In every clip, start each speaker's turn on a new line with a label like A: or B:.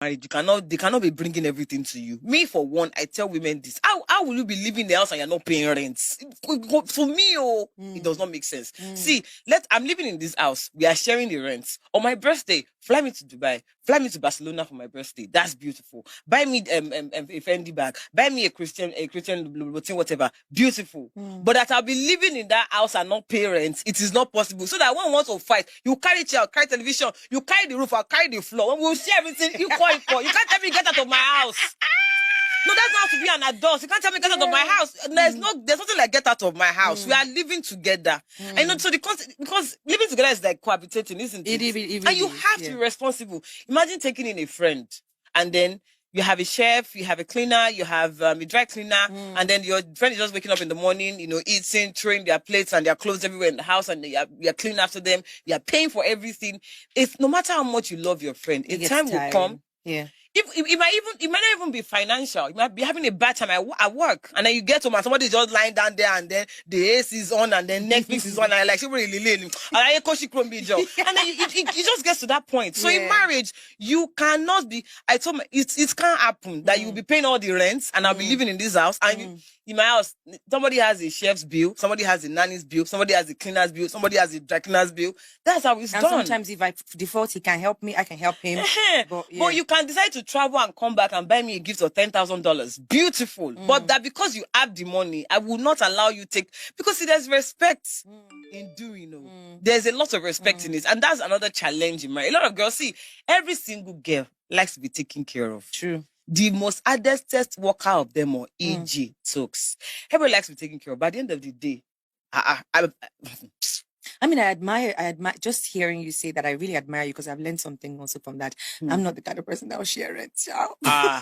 A: marriage, they cannot be bringing everything to you. Me, for one, I tell women this: how will you be living in the house and you're not paying rent? For me, it does not make sense. See, I'm living in this house. We are sharing the rent. On my birthday, fly me to Dubai, fly me to Barcelona for my birthday. That's beautiful. Buy me a Fendi bag, buy me a Christian whatever. Beautiful. But that I'll be living in that house and not pay rent, it is not possible. So that when one wants to fight, you carry chair, carry television, you carry the roof, I'll carry the floor. When we'll see everything equal. You can't tell me get out of my house. No, that's not to be an adult. You can't tell me get out of my house. There's nothing like get out of my house. We are living together. And so because living together is like cohabitating, isn't it? And you have to be responsible. Imagine taking in a friend and then you have a chef, you have a cleaner, you have a dry cleaner, and then your friend is just waking up in the morning, eating, throwing their plates and their clothes everywhere in the house, and you're cleaning after them. You're paying for everything. If no matter how much you love your friend, a time will come. Yeah. It might not even be financial. You might be having a bad time at work, and then you get home and somebody's just lying down there, and then the AC is on, and then Netflix is on, and you're like, and then it just gets to that point. So in marriage, you cannot be. I told me it can't happen that you'll be paying all the rents, and I'll be living in this house, and in my house, somebody has a chef's bill, somebody has a nanny's bill, somebody has a cleaner's bill, somebody has a dry cleaner's bill. That's how it's done.
B: Sometimes if I default, he can help me, I can help him.
A: But you can decide to travel and come back and buy me a gift of $10,000. Beautiful. But that because you have the money, I will not allow you because there's respect in doing. There's a lot of respect in it. And that's another challenge in marriage. A lot of girls, every single girl likes to be taken care of.
B: True.
A: The most hardest worker of them all, E.G. Talks. Everybody likes to be taken care of. But at the end of the day,
B: I admire, just hearing you say that. I really admire you because I've learned something also from that. I'm not the kind of person that will share it.
A: No, I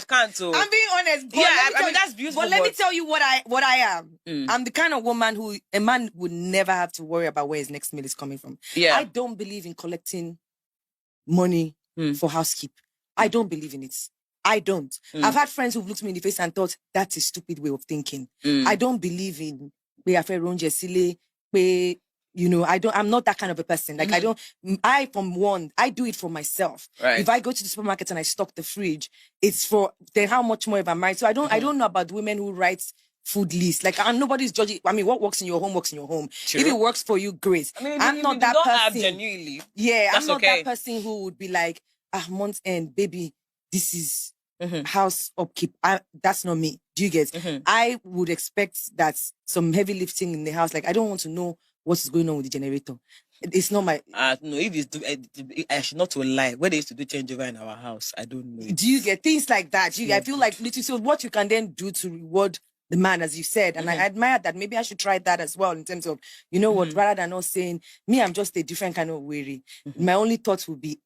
A: can't.
B: I'm being honest.
A: That's beautiful.
B: But let me tell you what I am. I'm the kind of woman who a man would never have to worry about where his next meal is coming from.
A: Yeah.
B: I don't believe in collecting money for housekeep. I don't believe in it. I don't. I've had friends who've looked me in the face and thought that's a stupid way of thinking. I don't believe in I'm not that kind of a person. Like I do it for myself.
A: Right.
B: If I go to the supermarket and I stock the fridge, it's for then how much more if I'm married. So I don't know about women who write food lists. Like nobody's judging. I mean, what works in your home works in your home.
A: True.
B: If it works for you, great.
A: I'm not that person. Genuinely.
B: Yeah, I'm not that person who would be like, month end, baby, this is house upkeep. That's not me. Do you get? I would expect that some heavy lifting in the house. Like I don't want to know what is going on with the generator. It's not my.
A: No, if it's I should not lie. When they used to do changeover in our house, I don't know.
B: Do you get things like that? I feel like literally. So what you can then do to reward the man, as you said, and I admire that. Maybe I should try that as well in terms of, what, rather than not saying me, I'm just a different kind of weary. My only thought would be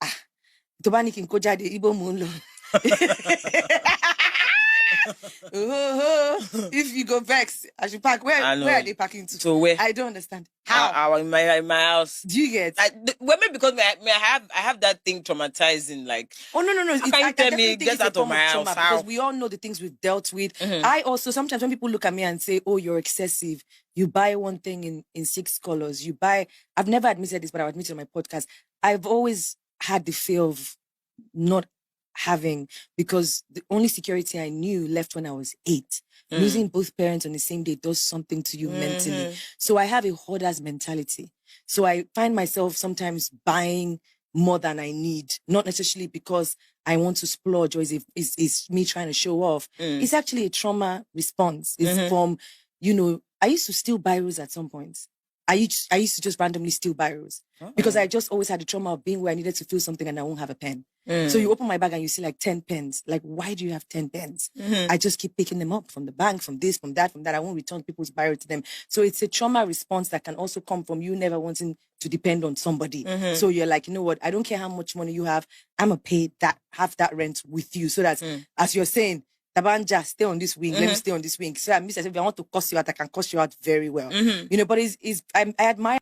B: Tobani Kinkoja de Ibo Munlo. If you go vex, I should park. Where are they parking to?
A: So where?
B: I don't understand. How?
A: In my house.
B: Do you get?
A: Maybe because I have that thing traumatizing. Like,
B: no.
A: Can you tell me get out of my house?
B: Because we all know the things we've dealt with. I also sometimes when people look at me and say, "Oh, you're excessive. You buy one thing in 6 colors. You buy." I've never admitted this, but I've admitted on my podcast. I've always had the fear of not having, because the only security I knew left when I was 8. Losing both parents on the same day does something to you mentally. So I have a hoarder's mentality. So I find myself sometimes buying more than I need, not necessarily because I want to splurge or is me trying to show off. It's actually a trauma response. It's from, I used to steal biros at some point. I used to just randomly steal biros because I just always had the trauma of being where I needed to feel something and I won't have a pen. So you open my bag and you see like 10 pens. Like, why do you have 10 pens? I just keep picking them up from the bank, from this, from that, from that. I won't return people's biro to them. So it's a trauma response that can also come from you never wanting to depend on somebody. So you're like, you know what? I don't care how much money you have. I'm going to pay half that rent with you. So that, as you're saying, Tabanja, stay on this wing. Let me stay on this wing. So I if I want to cuss you out, I can cuss you out very well. But I admire